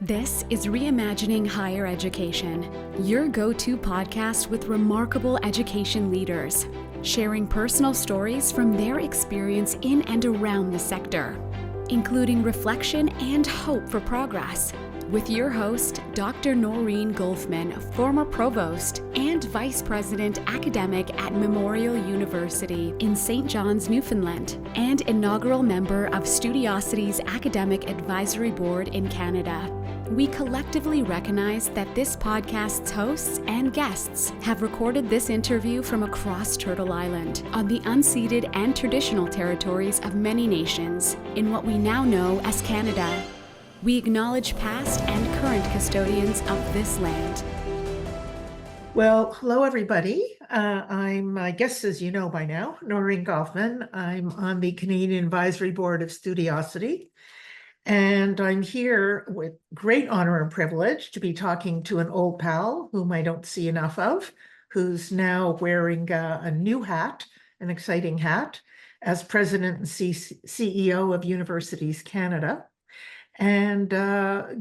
This is Reimagining Higher Education, your go-to podcast with remarkable education leaders, sharing personal stories from their experience in and around the sector, including reflection and hope for progress. With your host, Dr. Noreen Golfman, former provost and vice president academic at Memorial University in St. John's, Newfoundland, and inaugural member of Studiosity's Academic Advisory Board in Canada. We collectively recognize that this podcast's hosts and guests have recorded this interview from across Turtle Island on the unceded and traditional territories of many nations in what we now know as Canada. We acknowledge past and current custodians of this land. Well, hello, everybody. I guess, as you know by now, Noreen Golfman. I'm on the Canadian Advisory Board of Studiosity, and I'm here with great honor and privilege to be talking to an old pal whom I don't see enough of, who's now wearing a new hat, an exciting hat, as President and CEO of Universities Canada. And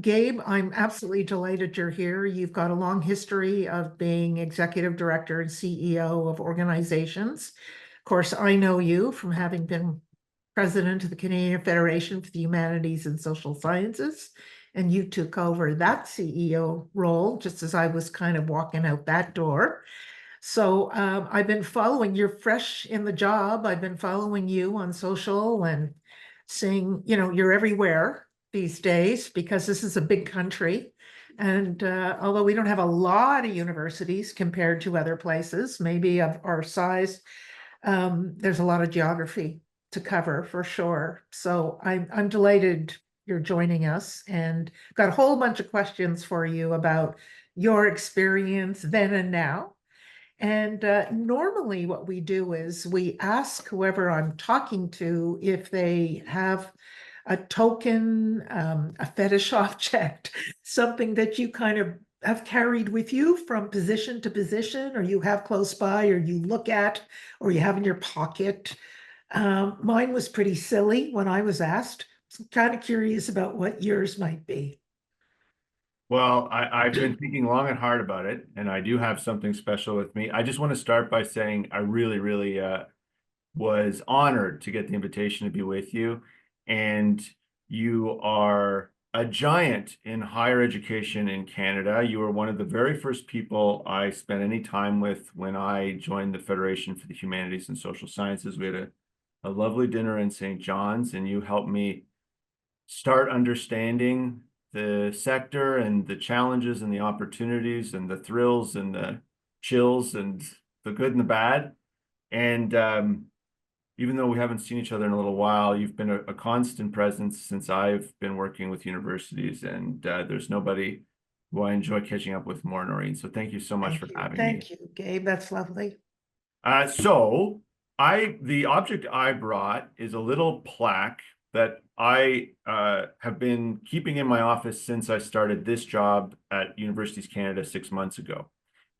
Gabe, I'm absolutely delighted you're here. You've got a long history of being executive director and CEO of organizations. Of course, I know you from having been president of the Canadian Federation for the Humanities and Social Sciences, and you took over that CEO role just as I was kind of walking out that door. So I've been following, you're fresh in the job. I've been following you on social and seeing, you're everywhere these days because this is a big country. And although we don't have a lot of universities compared to other places, maybe of our size, there's a lot of geography to cover for sure. So I'm delighted you're joining us and got a whole bunch of questions for you about your experience then and now. And normally what we do is we ask whoever I'm talking to if they have a token, a fetish object, something that you kind of have carried with you from position to position, or you have close by, or you look at, or you have in your pocket. Mine was pretty silly when I was asked. So I'm kind of curious about what yours might be. Well, I've been thinking long and hard about it, and I do have something special with me. I just want to start by saying I really was honored to get the invitation to be with you. And you are a giant in higher education in Canada. You were one of the very first people I spent any time with when I joined the Federation for the Humanities and Social Sciences. We had a lovely dinner in St. John's, and you helped me start understanding the sector and the challenges and the opportunities and the thrills and the chills and the good and the bad. And even though we haven't seen each other in a little while, you've been a constant presence since I've been working with universities, and there's nobody who I enjoy catching up with more, Noreen. So thank you so much for having me. Thank you, Gabe. That's lovely. The object I brought is a little plaque that I have been keeping in my office since I started this job at Universities Canada 6 months ago.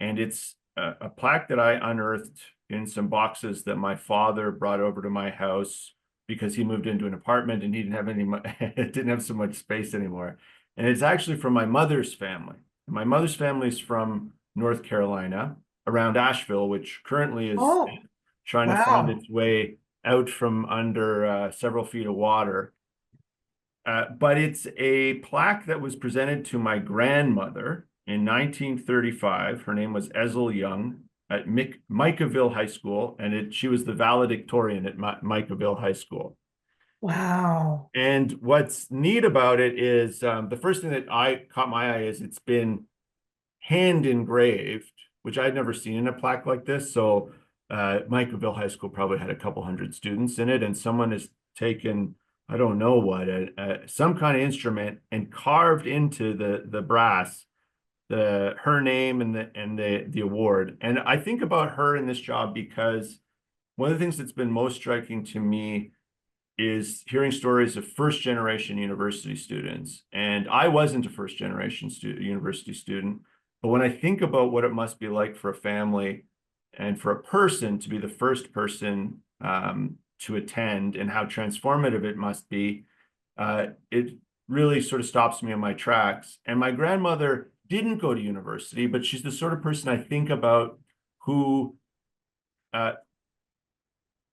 And it's a plaque that I unearthed in some boxes that my father brought over to my house because he moved into an apartment and he didn't have so much space anymore. And it's actually from my mother's family. My mother's family is from North Carolina, around Asheville, which currently is trying to find its way out from under several feet of water. But it's a plaque that was presented to my grandmother in 1935. Her name was Ezel Young at Micaville High School, and she was the valedictorian at Micaville High School. Wow. And what's neat about it is the first thing that caught my eye is it's been hand engraved, which I'd never seen in a plaque like this. So Micaville High School probably had a couple hundred students in it, and someone has taken, I don't know what, some kind of instrument and carved into the brass her name and the award. And I think about her in this job because one of the things that's been most striking to me is hearing stories of first generation university students. And I wasn't a first generation university student, but when I think about what it must be like for a family and for a person to be the first person to attend and how transformative it must be, it really sort of stops me in my tracks. And my grandmother didn't go to university, but she's the sort of person I think about who,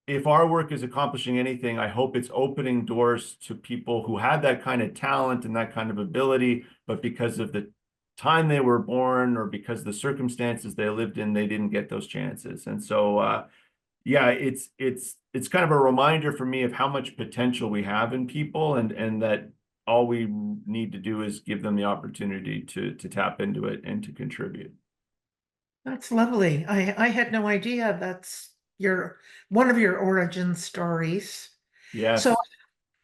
if our work is accomplishing anything, I hope it's opening doors to people who had that kind of talent and that kind of ability, but because of the time they were born or because of the circumstances they lived in, they didn't get those chances. And so, yeah, it's kind of a reminder for me of how much potential we have in people, and that all we need to do is give them the opportunity to tap into it and to contribute. That's lovely. I had no idea that's one of your origin stories. So Yes.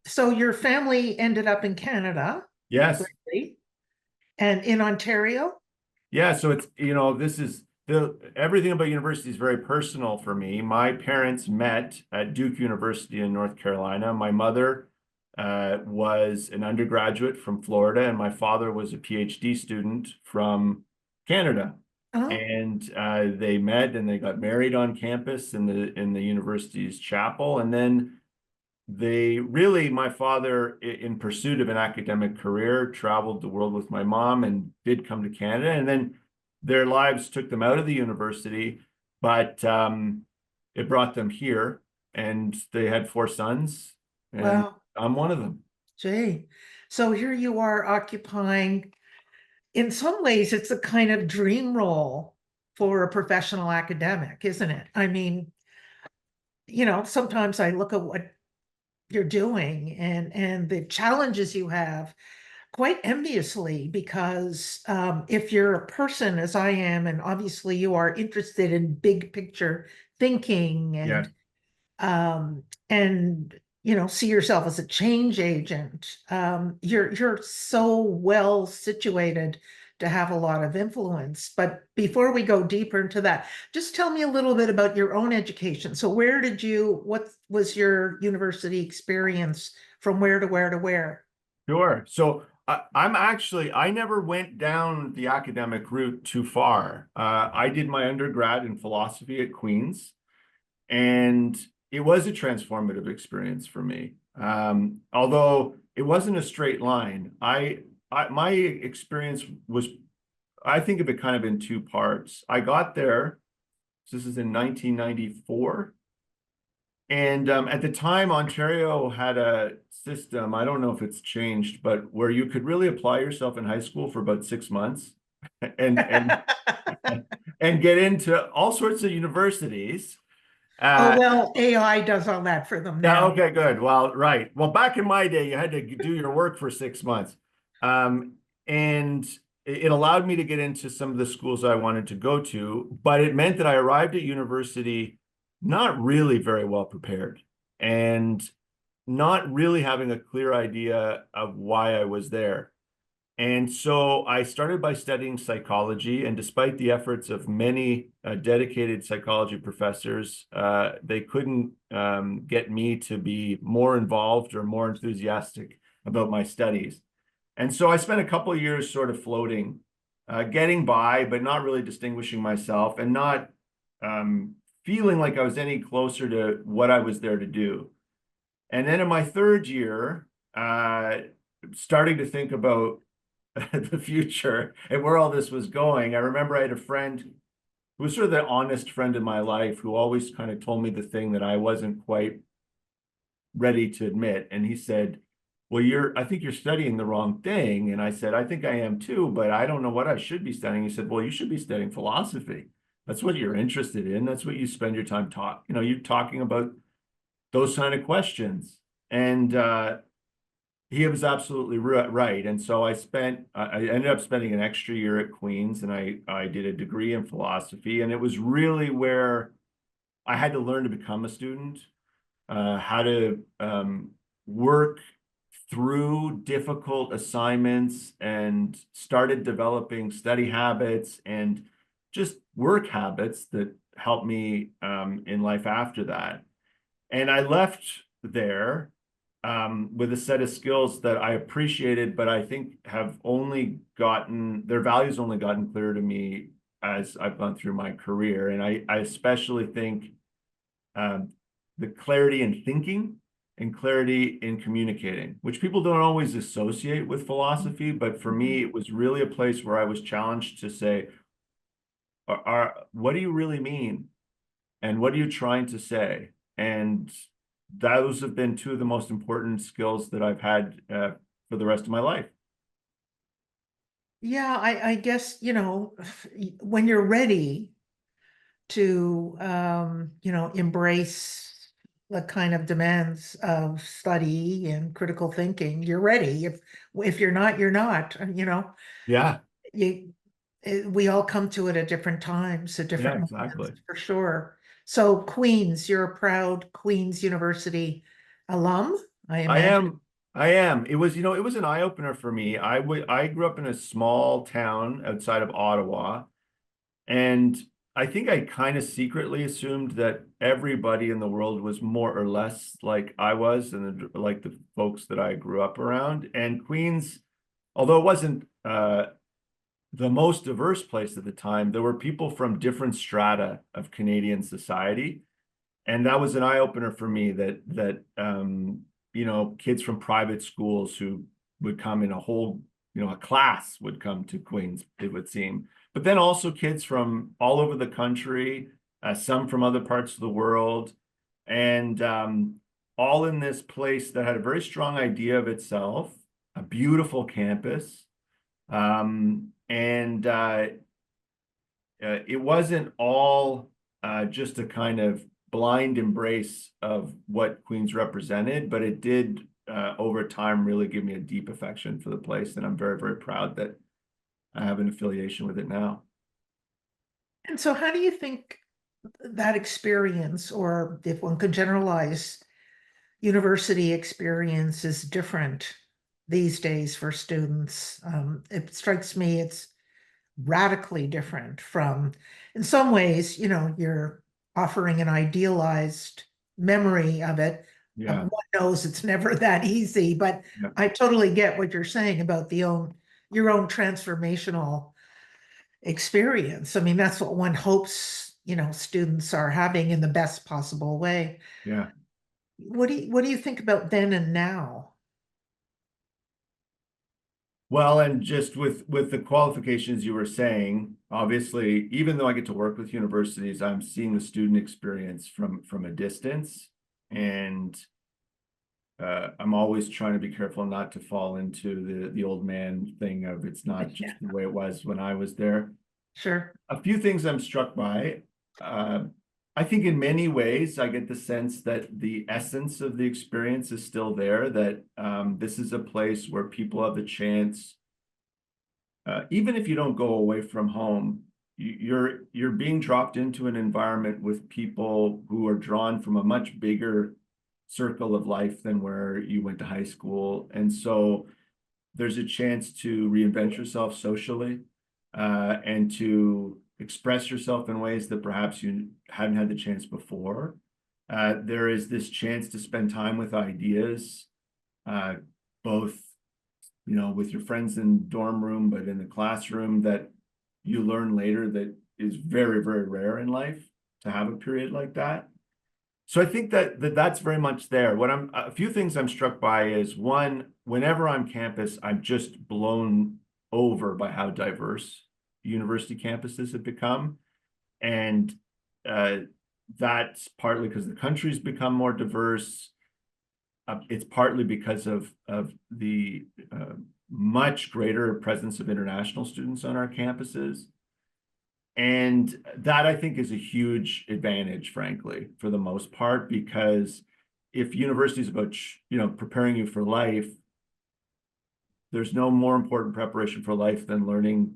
so your family ended up in Canada, Yes. really, and in Ontario? Yeah, so it's, this is everything about university is very personal for me. My parents met at Duke University in North Carolina. My mother was an undergraduate from Florida, and my father was a PhD student from Canada. Oh, And they met and they got married on campus in the university's chapel. And then my father, in pursuit of an academic career, traveled the world with my mom and did come to Canada. And then their lives took them out of the university, but it brought them here, and they had 4 sons, and wow. I'm one of them. Gee. So here you are occupying, in some ways, it's a kind of dream role for a professional academic, isn't it? I mean, sometimes I look at what you're doing and the challenges you have quite enviously because if you're a person as I am, and obviously you are interested in big picture thinking Yeah. and see yourself as a change agent, you're so well situated to have a lot of influence. But before we go deeper into that, just tell me a little bit about your own education. So what was your university experience, from where to where to where? Sure. So I never went down the academic route too far. I did my undergrad in philosophy at Queen's, and it was a transformative experience for me. Although it wasn't a straight line. My experience was, I think of it kind of in two parts. I got there, so this is in 1994. And at the time, Ontario had a system, I don't know if it's changed, but where you could really apply yourself in high school for about 6 months and and get into all sorts of universities. Oh, Uh, well, AI does all that for them yeah, now. okay, good. Well, right. Well, back in my day, you had to do your work for 6 months. And it allowed me to get into some of the schools I wanted to go to, but it meant that I arrived at university not really very well prepared and not really having a clear idea of why I was there. And so I started by studying psychology, and despite the efforts of many dedicated psychology professors, they couldn't get me to be more involved or more enthusiastic about my studies. And so I spent a couple of years sort of floating, getting by, but not really distinguishing myself and not feeling like I was any closer to what I was there to do. And then in my third year, starting to think about the future and where all this was going. I remember I had a friend who was sort of the honest friend in my life who always kind of told me the thing that I wasn't quite ready to admit. And he said, well, I think you're studying the wrong thing. And I said, I think I am too, but I don't know what I should be studying. He said, well, you should be studying philosophy. That's what you're interested in. That's what you spend your time you're talking about those kind of questions. And he was absolutely right. And so I ended up spending an extra year at Queen's, and I did a degree in philosophy. And it was really where I had to learn to become a student, how to work through difficult assignments, and started developing study habits and just work habits that helped me in life after that. And I left there with a set of skills that I appreciated, but I think their values only gotten clearer to me as I've gone through my career. And I especially think the clarity in thinking and clarity in communicating, which people don't always associate with philosophy. But for me, it was really a place where I was challenged to say, what do you really mean? And what are you trying to say? And those have been two of the most important skills that I've had for the rest of my life. Yeah, I guess, when you're ready to, embrace the kind of demands of study and critical thinking, you're ready. If you're not, you're not, Yeah, you, we all come to it at different times, at yeah, different moments, exactly. for sure. So Queens, you're a proud Queens University alum, I I imagine. am. I am. It was, it was an eye opener for me. I grew up in a small town outside of Ottawa, and I think I kind of secretly assumed that everybody in the world was more or less like I was and like the folks that I grew up around. And Queens, although it wasn't the most diverse place at the time, there were people from different strata of Canadian society. And that was an eye opener for me that kids from private schools who would come in a class would come to Queens, it would seem. But then also kids from all over the country, some from other parts of the world, and all in this place that had a very strong idea of itself, a beautiful campus. And it wasn't all just a kind of blind embrace of what Queens represented, but it did over time really give me a deep affection for the place, and I'm very, very proud that I have an affiliation with it now. And so how do you think that experience, or if one could generalize, university experience is different these days for students? It strikes me it's radically different from, in some ways, you're offering an idealized memory of it. Yeah, One knows it's never that easy, but yeah, I totally get what you're saying about your own transformational experience. I mean, that's what one hopes, students are having in the best possible way. yeah. What do you think about then and now? Well, and just with the qualifications you were saying, obviously, even though I get to work with universities, I'm seeing the student experience from a distance, and I'm always trying to be careful not to fall into the old man thing of it's not just Yeah, the way it was when I was there. sure. A few things I'm struck by. I think in many ways I get the sense that the essence of the experience is still there, that this is a place where people have the chance, even if you don't go away from home, you're being dropped into an environment with people who are drawn from a much bigger circle of life than where you went to high school. And so there's a chance to reinvent yourself socially, and to express yourself in ways that perhaps you hadn't had the chance before. There is this chance to spend time with ideas, both with your friends in dorm room, but in the classroom, that you learn later that is very, very rare in life to have a period like that. So I think that's very much there. A few things I'm struck by is, one, whenever I'm campus, I'm just blown over by how diverse university campuses have become. And uh, that's partly because the country's become more diverse. It's partly because of the much greater presence of international students on our campuses. And that, I think, is a huge advantage, frankly, for the most part, because if university is about, preparing you for life, there's no more important preparation for life than learning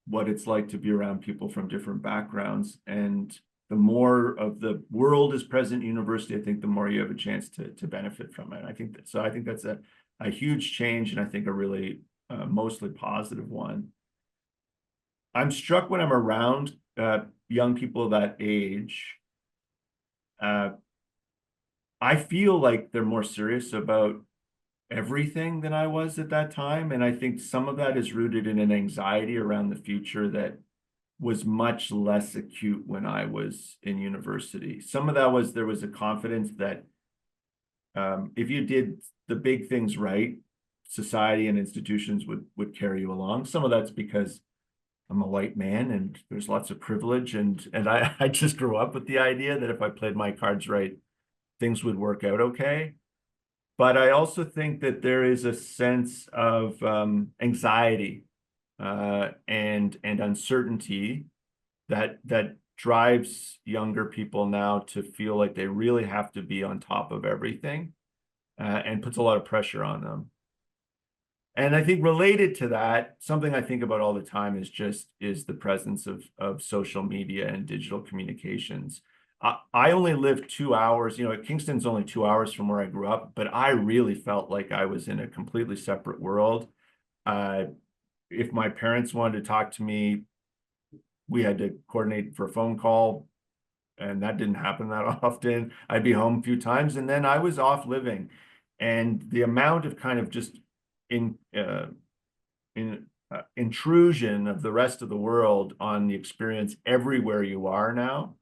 what it's like to be around people from different backgrounds. And the more of the world is present in university, I think the more you have a chance to benefit from it. I think that's a huge change, and I think a really mostly positive one. I'm struck when I'm around young people that age. Uh, I feel like they're more serious about everything than I was at that time. And I think some of that is rooted in an anxiety around the future that was much less acute when I was in university. Some of that was there was a confidence that if you did the big things right, society and institutions would carry you along. Some of that's because I'm a white man and there's lots of privilege, and I just grew up with the idea that if I played my cards right, things would work out okay. But I also think that there is a sense of anxiety and uncertainty that drives younger people now to feel like they really have to be on top of everything, and puts a lot of pressure on them. And I think related to that, something I think about all the time is the presence of social media and digital communications. I only live 2 hours, Kingston's only 2 hours from where I grew up, but I really felt like I was in a completely separate world. If my parents wanted to talk to me, we had to coordinate for a phone call, and that didn't happen that often. I'd be home a few times, and then I was off living. And the amount of kind of just in intrusion of the rest of the world on the experience everywhere you are now,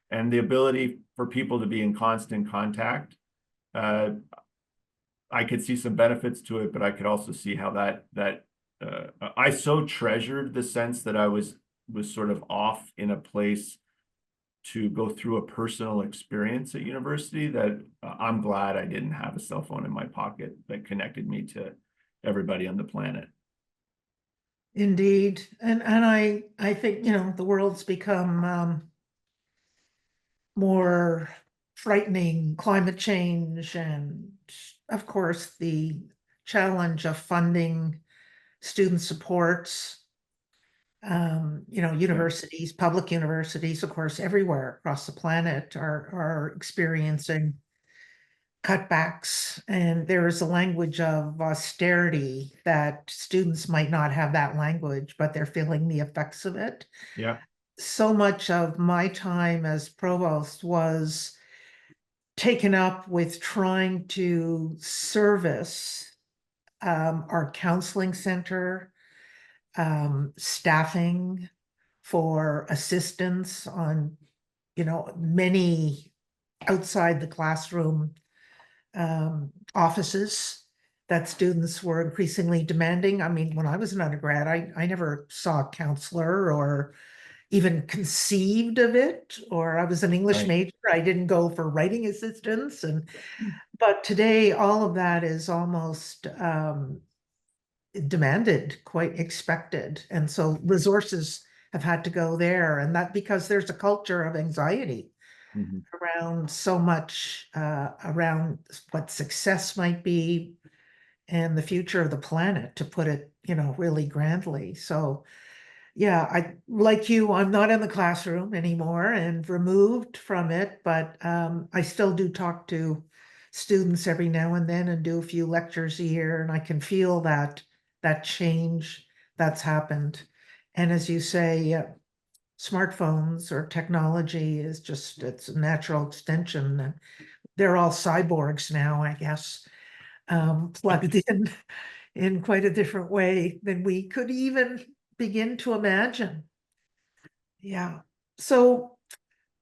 and the ability for people to be in constant contact, I could see some benefits to it, but I could also see how that I so treasured the sense that I was sort of off in a place to go through a personal experience at university that I'm glad I didn't have a cell phone in my pocket that connected me to everybody on the planet. Indeed. And I think, the world's become more frightening, climate change, and of course, the challenge of funding student supports. Universities, public universities, of course, everywhere across the planet are experiencing cutbacks, and there is a language of austerity that students might not have that language, but they're feeling the effects of it. Yeah. So much of my time as provost was taken up with trying to service our counseling center, staffing for assistance on, many outside the classroom offices that students were increasingly demanding. I mean, when I was an undergrad, I never saw a counselor or even conceived of it, or I was an English Right. major. I didn't go for writing assistance. But today, all of that is almost demanded, quite expected. And so resources have had to go there. And that because there's a culture of anxiety Mhm. around so much, around what success might be and the future of the planet, to put it, really grandly. So yeah, I like you, I'm not in the classroom anymore and removed from it, but I still do talk to students every now and then and do a few lectures a year, and I can feel that change that's happened. And as you say, smartphones or technology is just, it's a natural extension. And they're all cyborgs now, I guess, plugged in quite a different way than we could even begin to imagine. Yeah. So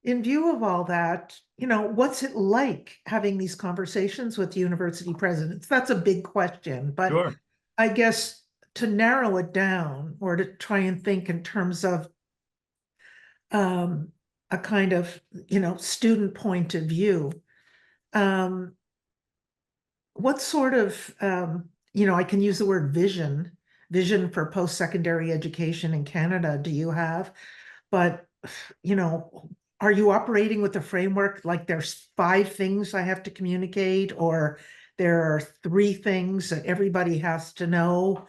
in view of all that, what's it like having these conversations with university presidents? That's a big question, but Sure. I guess to narrow it down, or to try and think in terms of a kind of, student point of view, um, what sort of, I can use the word vision for post-secondary education in Canada do you have? But, are you operating with a framework like there's 5 things I have to communicate, or there are 3 things that everybody has to know?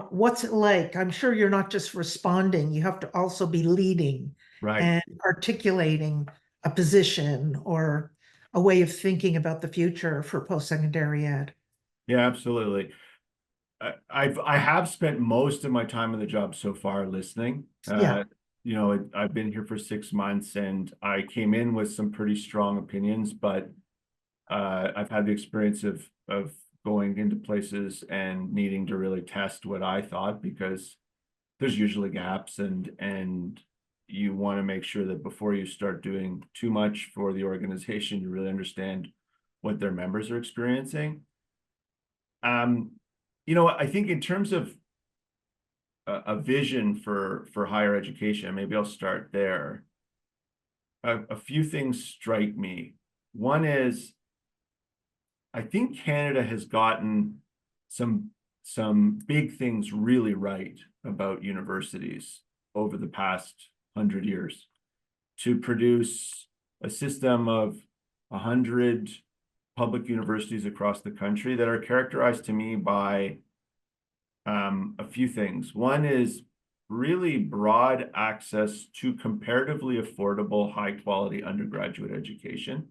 What's it like? I'm sure you're not just responding, you have to also be leading Right. and articulating a position or a way of thinking about the future for post-secondary ed. Yeah, absolutely. I have spent most of my time on the job so far listening. Yeah, I've been here for 6 months, and I came in with some pretty strong opinions, but I've had the experience of going into places and needing to really test what I thought, because there's usually gaps, and you want to make sure that before you start doing too much for the organization, you really understand what their members are experiencing. You know, I think in terms of a vision for higher education, maybe I'll start there. A few things strike me. One is, I think Canada has gotten some big things really right about universities over the past 100 years to produce a system of 100 public universities across the country that are characterized to me by a few things. One is really broad access to comparatively affordable, high quality undergraduate education,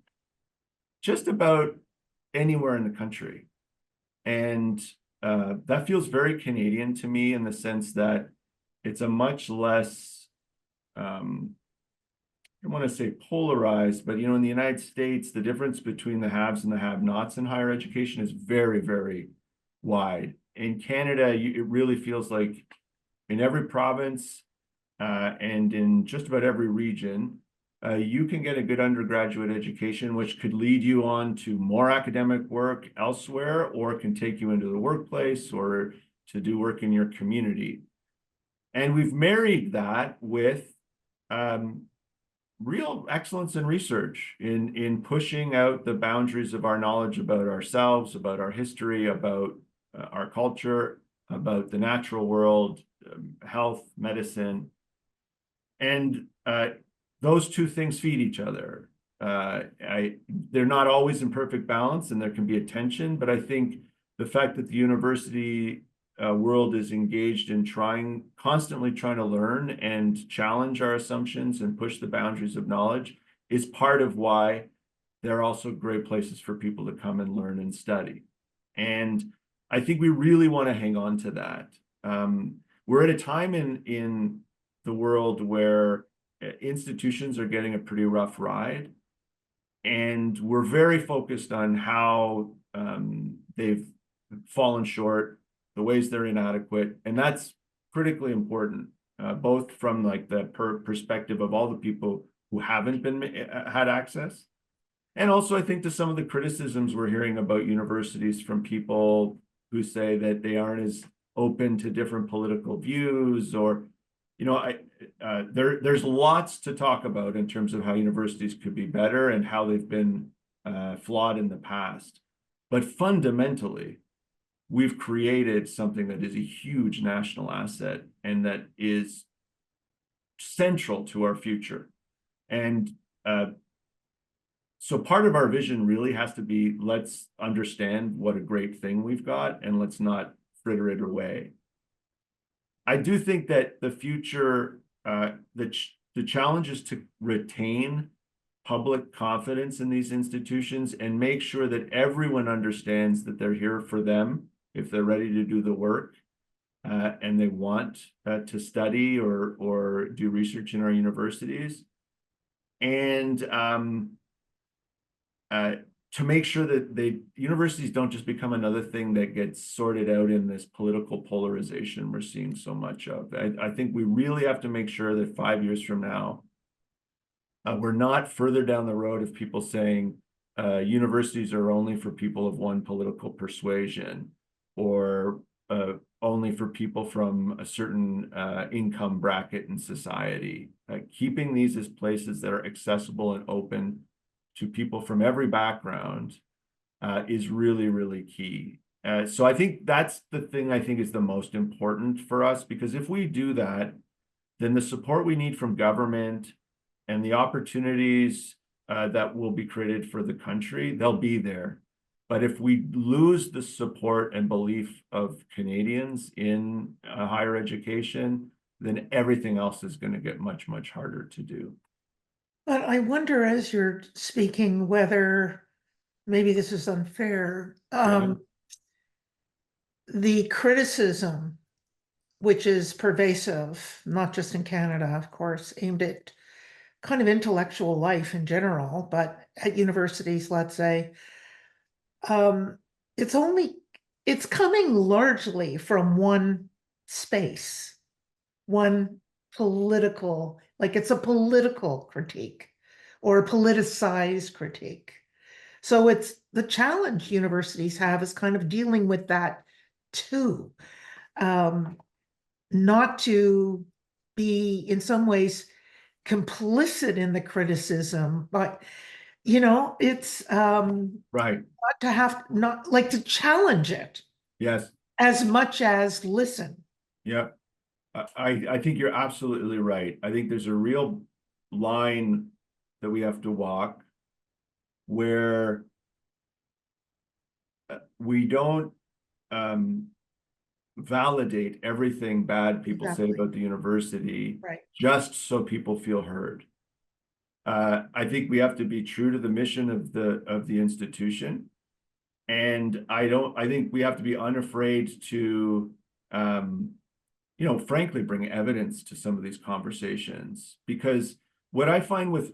just about anywhere in the country. And that feels very Canadian to me in the sense that it's a much less, I don't want to say polarized, but in the United States, the difference between the haves and the have-nots in higher education is very, very wide. In Canada, it really feels like in every province and in just about every region, you can get a good undergraduate education, which could lead you on to more academic work elsewhere, or can take you into the workplace or to do work in your community. And we've married that with real excellence in research, in pushing out the boundaries of our knowledge about ourselves, about our history, about our culture, about the natural world, health, medicine. And those two things feed each other. They're not always in perfect balance, and there can be a tension, but I think the fact that the university world is engaged in constantly trying to learn and challenge our assumptions and push the boundaries of knowledge is part of why they're also great places for people to come and learn and study. And I think we really want to hang on to that. We're at a time in the world where institutions are getting a pretty rough ride, and we're very focused on how they've fallen short, the ways they're inadequate, and that's critically important, both from like the perspective of all the people who haven't had access, and also I think to some of the criticisms we're hearing about universities from people who say that they aren't as open to different political views, or there's lots to talk about in terms of how universities could be better and how they've been flawed in the past. But fundamentally, we've created something that is a huge national asset and that is central to our future. And so part of our vision really has to be, let's understand what a great thing we've got and let's not fritter it away. I do think that the future, the challenge is to retain public confidence in these institutions and make sure that everyone understands that they're here for them if they're ready to do the work and they want to study or do research in our universities. And to make sure that universities don't just become another thing that gets sorted out in this political polarization we're seeing so much of. I think we really have to make sure that 5 years from now, we're not further down the road of people saying universities are only for people of one political persuasion, or only for people from a certain income bracket in society. Keeping these as places that are accessible and open to people from every background is really, really key. So I think that's the thing I think is the most important for us, because if we do that, then the support we need from government and the opportunities that will be created for the country, they'll be there. But if we lose the support and belief of Canadians in higher education, then everything else is going to get much, much harder to do. But I wonder, as you're speaking, whether maybe this is unfair. The criticism, which is pervasive, not just in Canada, of course, aimed at kind of intellectual life in general, but at universities, let's say, it's coming largely from one space, one political, like it's a political critique or a politicized critique. So it's the challenge universities have is kind of dealing with that too. Not to be in some ways complicit in the criticism, but it's Right. not to have not like to challenge it Yes. as much as listen. Yeah. I think you're absolutely right. I think there's a real line that we have to walk where we don't validate everything bad people say Exactly. about the university Right. just so people feel heard. I think we have to be true to the mission of the institution. And I think we have to be unafraid to frankly bring evidence to some of these conversations. Because what I find with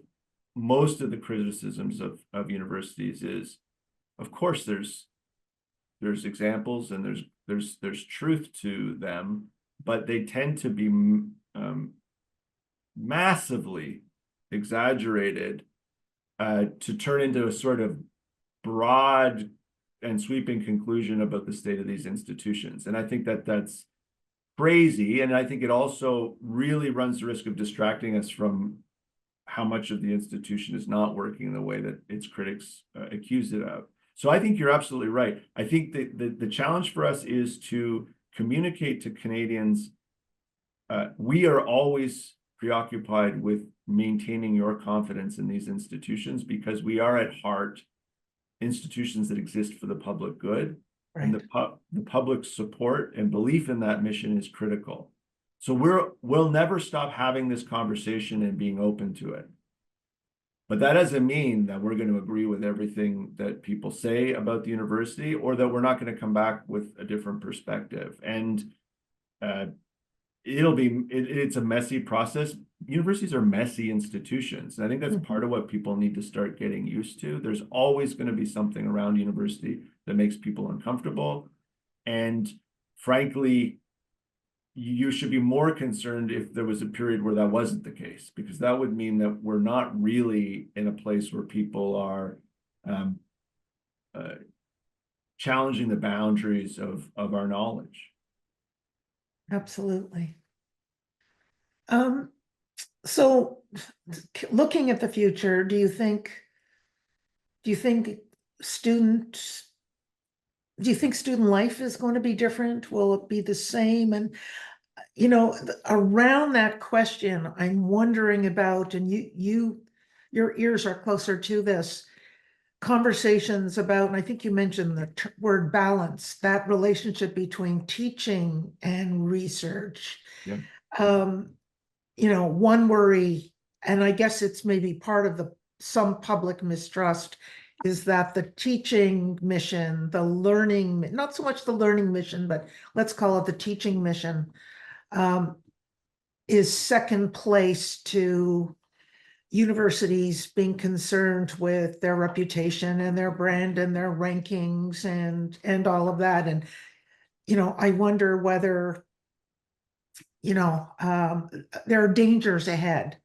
most of the criticisms of universities is, of course, there's examples and there's truth to them, but they tend to be massively exaggerated to turn into a sort of broad and sweeping conclusion about the state of these institutions. And I think that that's crazy. And I think it also really runs the risk of distracting us from how much of the institution is not working the way that its critics accuse it of. So I think you're absolutely right. I think that the challenge for us is to communicate to Canadians, we are always preoccupied with maintaining your confidence in these institutions because we are at heart institutions that exist for the public good. Right. And the public's support and belief in that mission is critical. So we'll never stop having this conversation and being open to it. But that doesn't mean that we're going to agree with everything that people say about the university or that we're not going to come back with a different perspective. And it's a messy process. Universities are messy institutions. And I think that's part of what people need to start getting used to. There's always going to be something around university that makes people uncomfortable. And frankly, you should be more concerned if there was a period where that wasn't the case, because that would mean that we're not really in a place where people are challenging the boundaries of our knowledge. Absolutely. So looking at the future, do you think student life is going to be different? Will it be the same? And around that question, I'm wondering about, and your ears are closer to this, conversations about, and I think you mentioned the word balance, that relationship between teaching and research. Yeah. One worry, and I guess it's maybe part of some public mistrust, is that the teaching mission, the learning, not so much the learning mission, but let's call it the teaching mission, is second place to universities being concerned with their reputation and their brand and their rankings and all of that. And, I wonder whether, there are dangers ahead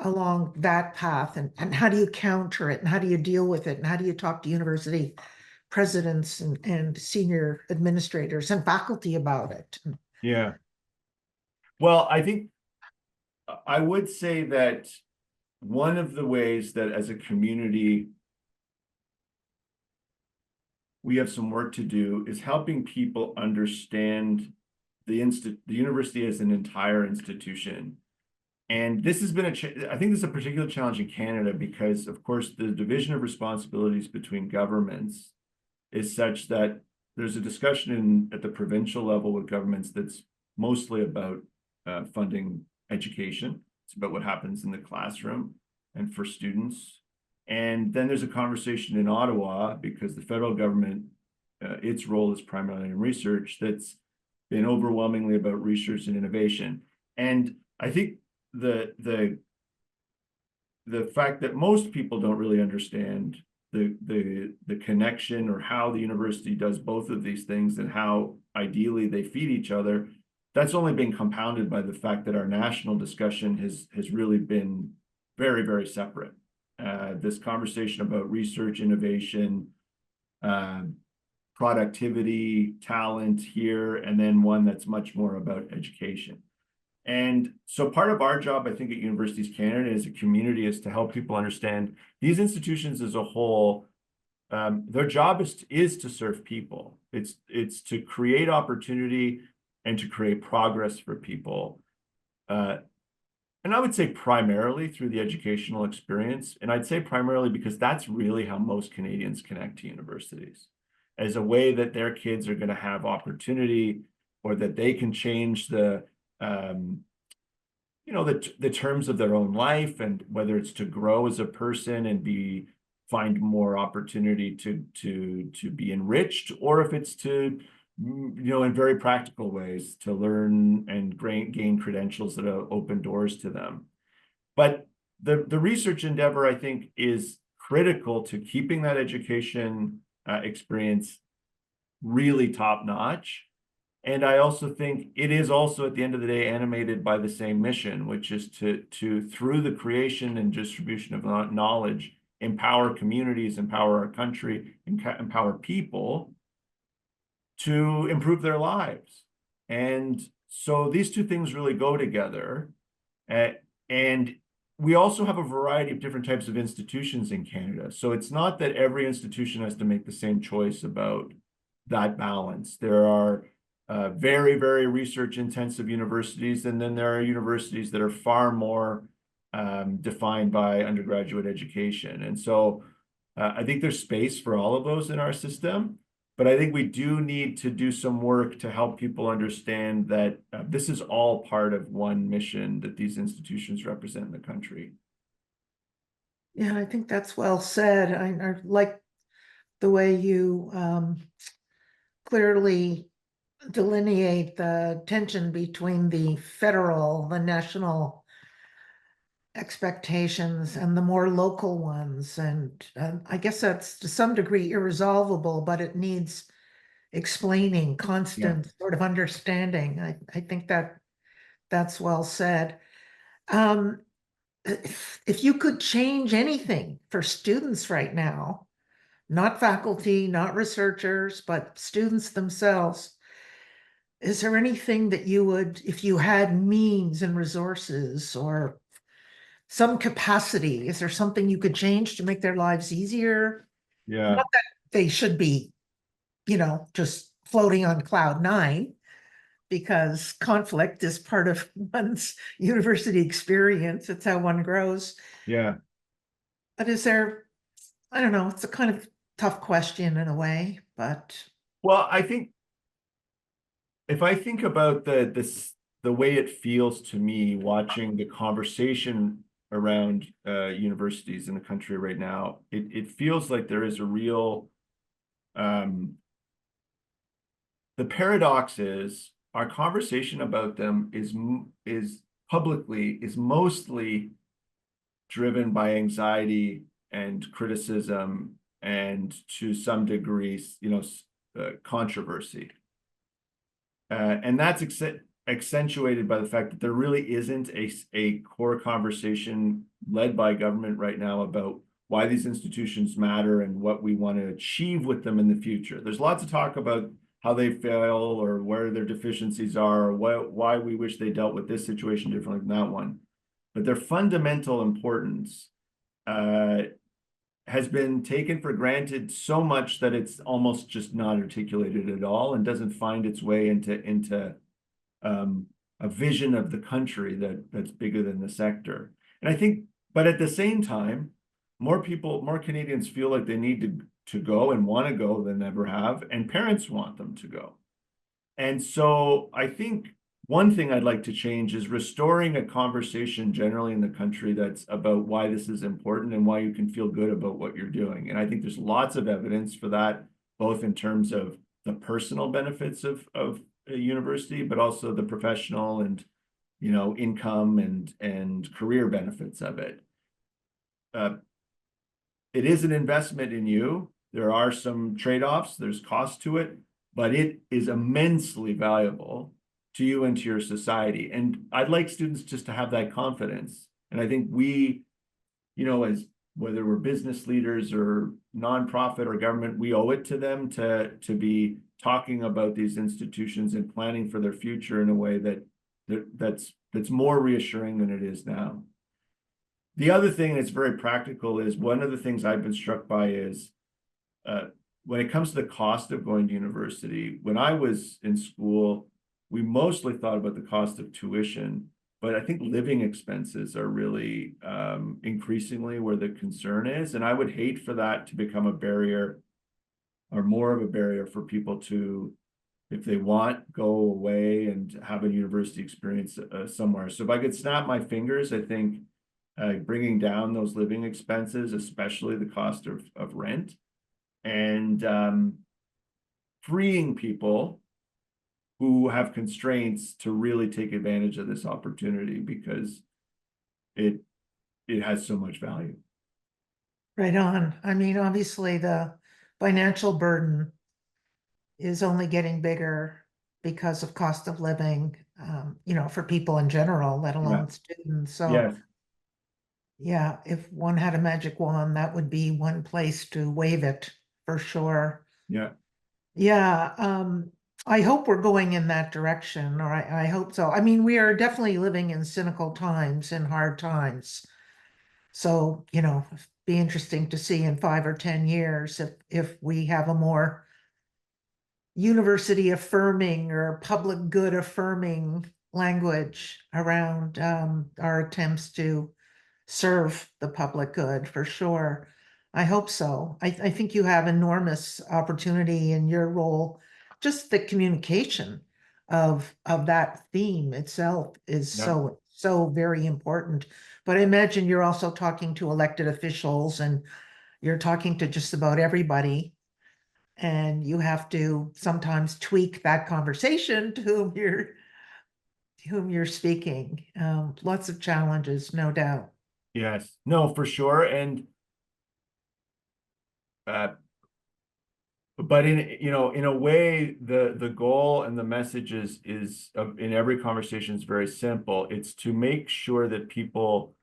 along that path, and how do you counter it, and how do you deal with it, and how do you talk to university presidents and senior administrators and faculty about it? Yeah. Well, I think I would say that one of the ways that as a community we have some work to do is helping people understand the university as an entire institution. And this has been I think this is a particular challenge in Canada because, of course, the division of responsibilities between governments is such that there's a discussion at the provincial level with governments that's mostly about funding education. It's about what happens in the classroom and for students. And then there's a conversation in Ottawa because the federal government, its role is primarily in research, that's been overwhelmingly about research and innovation. And I think the fact that most people don't really understand the connection or how the university does both of these things and how ideally they feed each other, that's only been compounded by the fact that our national discussion has really been very, very separate. this conversation about research, innovation, productivity, talent here, and then one that's much more about education. And so part of our job, I think, at Universities Canada as a community is to help people understand these institutions as a whole. Their job is to serve people. It's to create opportunity and to create progress for people. And I would say primarily through the educational experience. And I'd say primarily because that's really how most Canadians connect to universities, as a way that their kids are going to have opportunity, or that they can change the terms of their own life, and whether it's to grow as a person and find more opportunity to be enriched, or if it's to, in very practical ways, to learn and gain credentials that open doors to them. But the research endeavor, I think, is critical to keeping that education experience really top notch. And I also think it is also, at the end of the day, animated by the same mission, which is to through the creation and distribution of knowledge, empower communities, empower our country, empower people to improve their lives. And so these two things really go together. And we also have a variety of different types of institutions in Canada. So it's not that every institution has to make the same choice about that balance. There are very, very research intensive universities, and then there are universities that are far more defined by undergraduate education. And so I think there's space for all of those in our system, but I think we do need to do some work to help people understand that this is all part of one mission that these institutions represent in the country. Yeah, I think that's well said. I like the way you clearly delineate the tension between the federal, the national expectations and the more local ones. And I guess that's to some degree irresolvable, but it needs explaining, constant sort of understanding. I think that's well said. If you could change anything for students right now, not faculty, not researchers, but students themselves, is there anything that you would, if you had means and resources or some capacity, is there something you could change to make their lives easier? Yeah. Not that they should be, just floating on cloud nine, because conflict is part of one's university experience. It's how one grows. Yeah. But is there, I don't know, it's a kind of tough question in a way, but. Well, I think if I think about the way it feels to me watching the conversation around universities in the country right now, it feels like there is a real the paradox is our conversation about them is mostly driven by anxiety and criticism and, to some degree, controversy. And that's accentuated by the fact that there really isn't a core conversation led by government right now about why these institutions matter and what we want to achieve with them in the future. There's lots of talk about how they fail or where their deficiencies are, or why we wish they dealt with this situation differently than that one. But their fundamental importance has been taken for granted so much that it's almost just not articulated at all and doesn't find its way into a vision of the country that's bigger than the sector. And I think, but at the same time, more Canadians feel like they need to go and want to go than ever have, and parents want them to go. And so I think one thing I'd like to change is restoring a conversation generally in the country that's about why this is important and why you can feel good about what you're doing. And I think there's lots of evidence for that, both in terms of the personal benefits of a university, but also the professional and, income and career benefits of it. It is an investment in you. There are some trade-offs, there's cost to it, but it is immensely valuable to you and to your society. And I'd like students just to have that confidence. And I think we, whether we're business leaders or nonprofit or government, we owe it to them to be talking about these institutions and planning for their future in a way that's more reassuring than it is now. The other thing that's very practical is one of the things I've been struck by is when it comes to the cost of going to university, when I was in school, we mostly thought about the cost of tuition, but I think living expenses are really increasingly where the concern is. And I would hate for that to become a barrier or more of a barrier for people to, if they want, go away and have a university experience somewhere. So if I could snap my fingers, I think bringing down those living expenses, especially the cost of rent, and freeing people who have constraints to really take advantage of this opportunity because it has so much value. Right on. I mean, obviously the financial burden is only getting bigger because of cost of living, for people in general, let alone students. So Yes. yeah, if one had a magic wand, that would be one place to wave it for sure. Yeah. Yeah, I hope we're going in that direction, or I hope so. I mean, we are definitely living in cynical times and hard times. So, be interesting to see in 5 or 10 years if we have a more university affirming or public good affirming language around our attempts to serve the public good, for sure. I hope so. I think you have enormous opportunity in your role. Just the communication of that theme itself is Yeah. so very important. But I imagine you're also talking to elected officials and you're talking to just about everybody. And you have to sometimes tweak that conversation to whom you're speaking. Lots of challenges, no doubt. Yes. No, for sure. And but in a way, the goal and the message is in every conversation is very simple. It's to make sure that people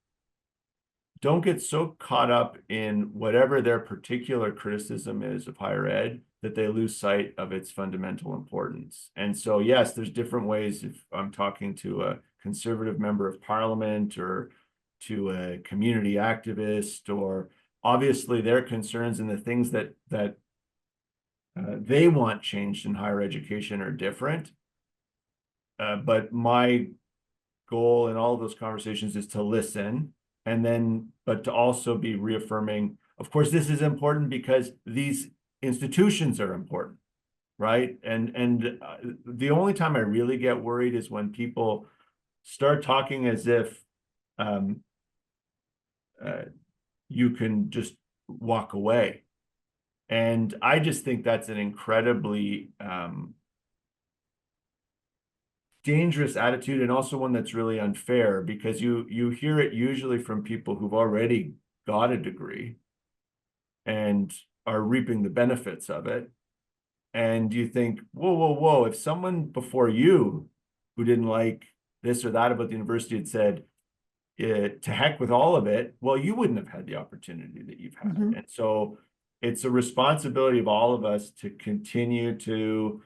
don't get so caught up in whatever their particular criticism is of higher ed that they lose sight of its fundamental importance. And so, yes, there's different ways. If I'm talking to a conservative member of parliament or to a community activist, or obviously their concerns and the things that they want changed in higher education are different. But my goal in all of those conversations is to listen, and then, but to also be reaffirming, of course, this is important because these institutions are important, right? And the only time I really get worried is when people start talking as if you can just walk away. And I just think that's an incredibly dangerous attitude, and also one that's really unfair, because you hear it usually from people who've already got a degree and are reaping the benefits of it. And you think, whoa, if someone before you who didn't like this or that about the university had said, to heck with all of it, well, you wouldn't have had the opportunity that you've had. Mhm. And so it's a responsibility of all of us to continue to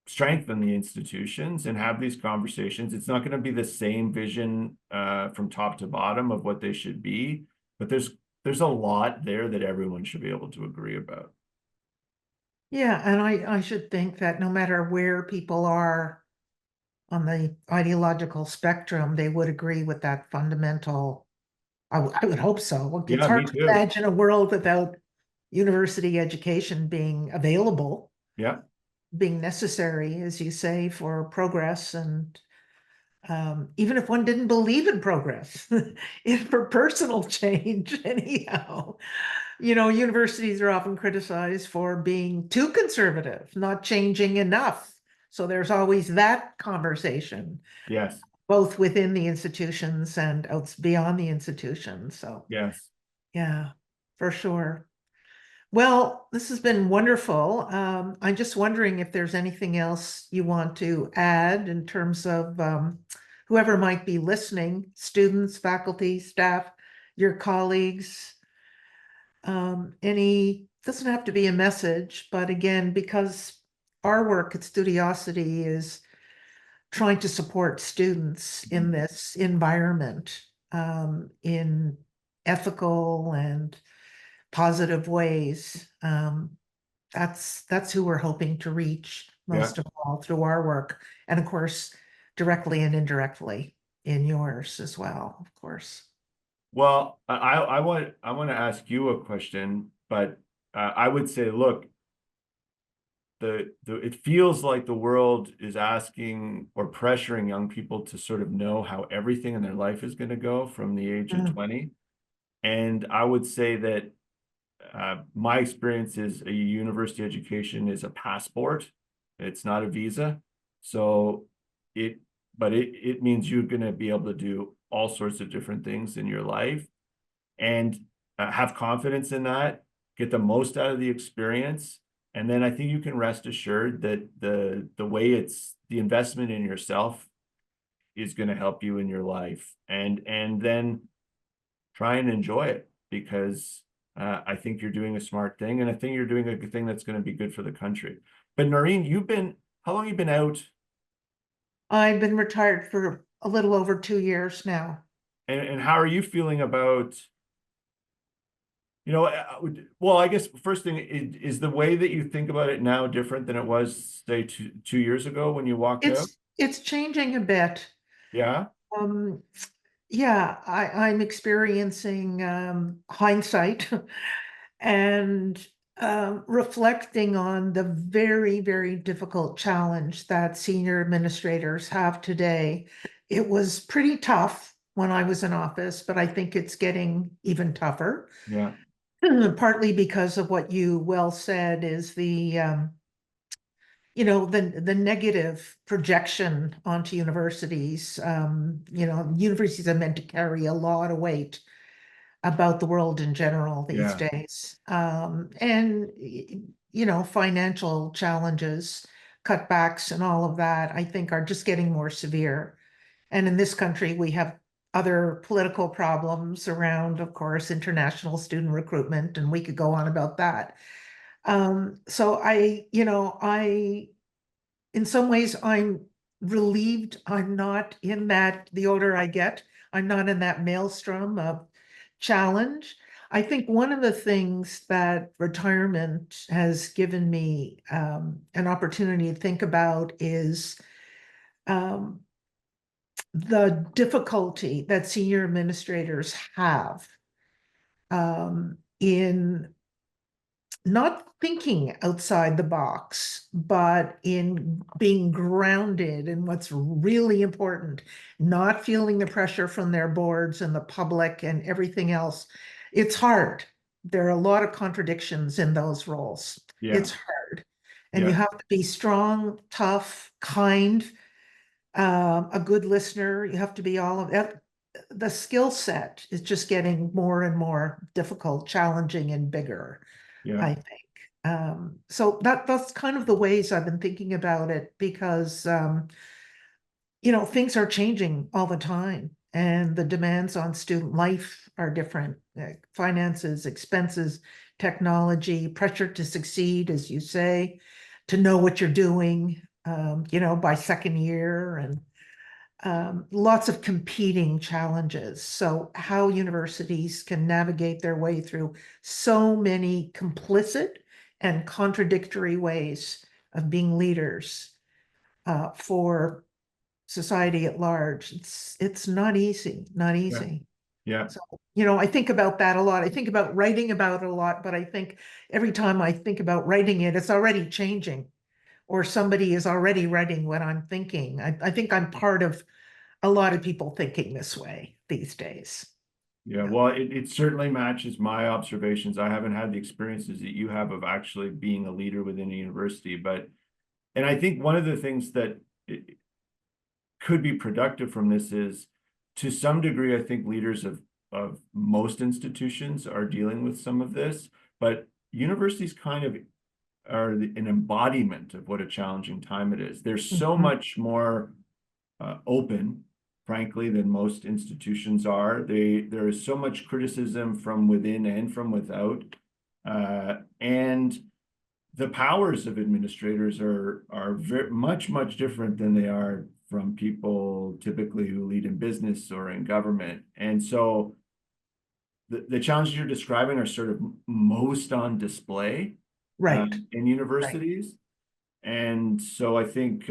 strengthen the institutions and have these conversations. It's not going to be the same vision from top to bottom of what they should be, but there's a lot there that everyone should be able to agree about. Yeah, and I should think that no matter where people are on the ideological spectrum, they would agree with that fundamental. I would hope so. Look, it's Yeah, me hard to too. imagine a world without university education being available, Yeah, being necessary, as you say, for progress. And even if one didn't believe in progress, if for personal change, anyhow. Universities are often criticized for being too conservative, not changing enough. So there's always that conversation, yes, both within the institutions and out beyond the institutions. So yes. yeah, for sure. Well, this has been wonderful. I'm just wondering if there's anything else you want to add in terms of whoever might be listening, students, faculty, staff, your colleagues? Any, doesn't have to be a message, but again, because our work at Studiosity is trying to support students in this environment, in ethical and positive ways. That's who we're hoping to reach Yeah. most of all through our work. And of course, directly and indirectly in yours as well, of course. Well, I want to ask you a question, but I would say, look, it feels like the world is asking or pressuring young people to sort of know how everything in their life is going to go from the age of Mm. 20. And I would say that my experience is a university education is a passport. It's not a visa. So it, but it means you're going to be able to do all sorts of different things in your life and have confidence in that, get the most out of the experience. And then I think you can rest assured that the way it's the investment in yourself is going to help you in your life. And then try and enjoy it because I think you're doing a smart thing, and I think you're doing a good thing that's going to be good for the country. But Noreen, how long you been out, I've been retired for a little over 2 years now. and how are you feeling about, well, I guess first thing is the way that you think about it now different than it was, say, two years ago when you walked out? It's changing a bit. Yeah, Um, yeah, I'm experiencing hindsight and reflecting on the very, very difficult challenge that senior administrators have today. It was pretty tough when I was in office, but I think it's getting even tougher. yeah, Partly because of what you well said is the negative projection onto universities. Universities are meant to carry a lot of weight about the world in general these yeah, days. And financial challenges, cutbacks and all of that, I think are just getting more severe. And in this country, we have other political problems around, of course, international student recruitment, and we could go on about that. So in some ways, I'm relieved I'm not in that, the older I get, I'm not in that maelstrom of challenge. I think one of the things that retirement has given me an opportunity to think about is um, the difficulty that senior administrators have in not thinking outside the box, but in being grounded in what's really important, not feeling the pressure from their boards and the public and everything else. It's hard. There are a lot of contradictions in those roles. yeah, It's hard. And you yeah, have to be strong, tough, kind, a good listener. You have to be all of that. The skill set is just getting more and more difficult, challenging, and bigger, yeah, I think. So that's kind of the ways I've been thinking about it because things are changing all the time and the demands on student life are different. Finances, expenses, technology, pressure to succeed, as you say, to know what you're doing, by second year, and lots of competing challenges. So how universities can navigate their way through so many complicit and contradictory ways of being leaders for society at large. It's not easy, not yeah, easy. yeah, So, I think about that a lot. I think about writing about it a lot, but I think every time I think about writing it, it's already changing, or somebody is already writing what I'm thinking. I think I'm part of a lot of people thinking this way these days. yeah. Yeah. Well, it certainly matches my observations. I haven't had the experiences that you have of actually being a leader within a university, and I think one of the things that could be productive from this is, to some degree, I think leaders of most institutions are dealing with some of this, but universities kind of are an embodiment of what a challenging time it is. They're so Mhm. much more open frankly, than most institutions are. There is so much criticism from within and from without. And the powers of administrators are very much different than they are from people typically who lead in business or in government. And so the challenges you're describing are sort of most on display Right. in universities. And so I think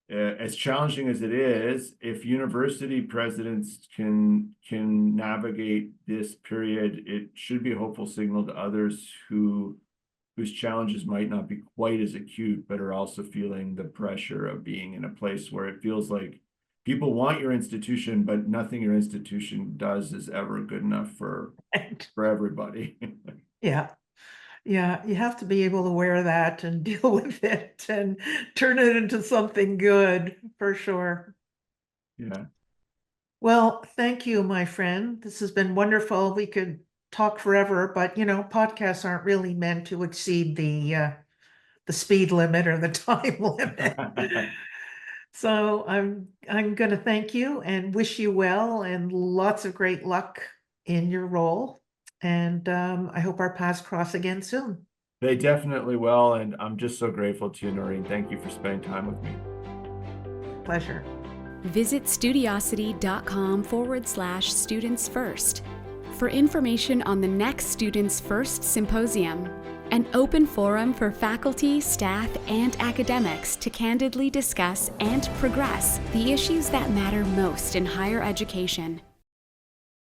as challenging as it is, if university presidents can navigate this period, it should be a hopeful signal to others whose challenges might not be quite as acute, but are also feeling the pressure of being in a place where it feels like people want your institution, but nothing your institution does is ever good enough for everybody. Yeah. Yeah, you have to be able to wear that and deal with it and turn it into something good, for sure. Yeah. Well, thank you, my friend. This has been wonderful. We could talk forever, but podcasts aren't really meant to exceed the speed limit or the time limit. So I'm going to thank you and wish you well and lots of great luck in your role. And I hope our paths cross again soon. They definitely will. And I'm just so grateful to you, Noreen. Thank you for spending time with me. Pleasure. Visit studiosity.com/Students First for information on the next Students First Symposium, an open forum for faculty, staff, and academics to candidly discuss and progress the issues that matter most in higher education.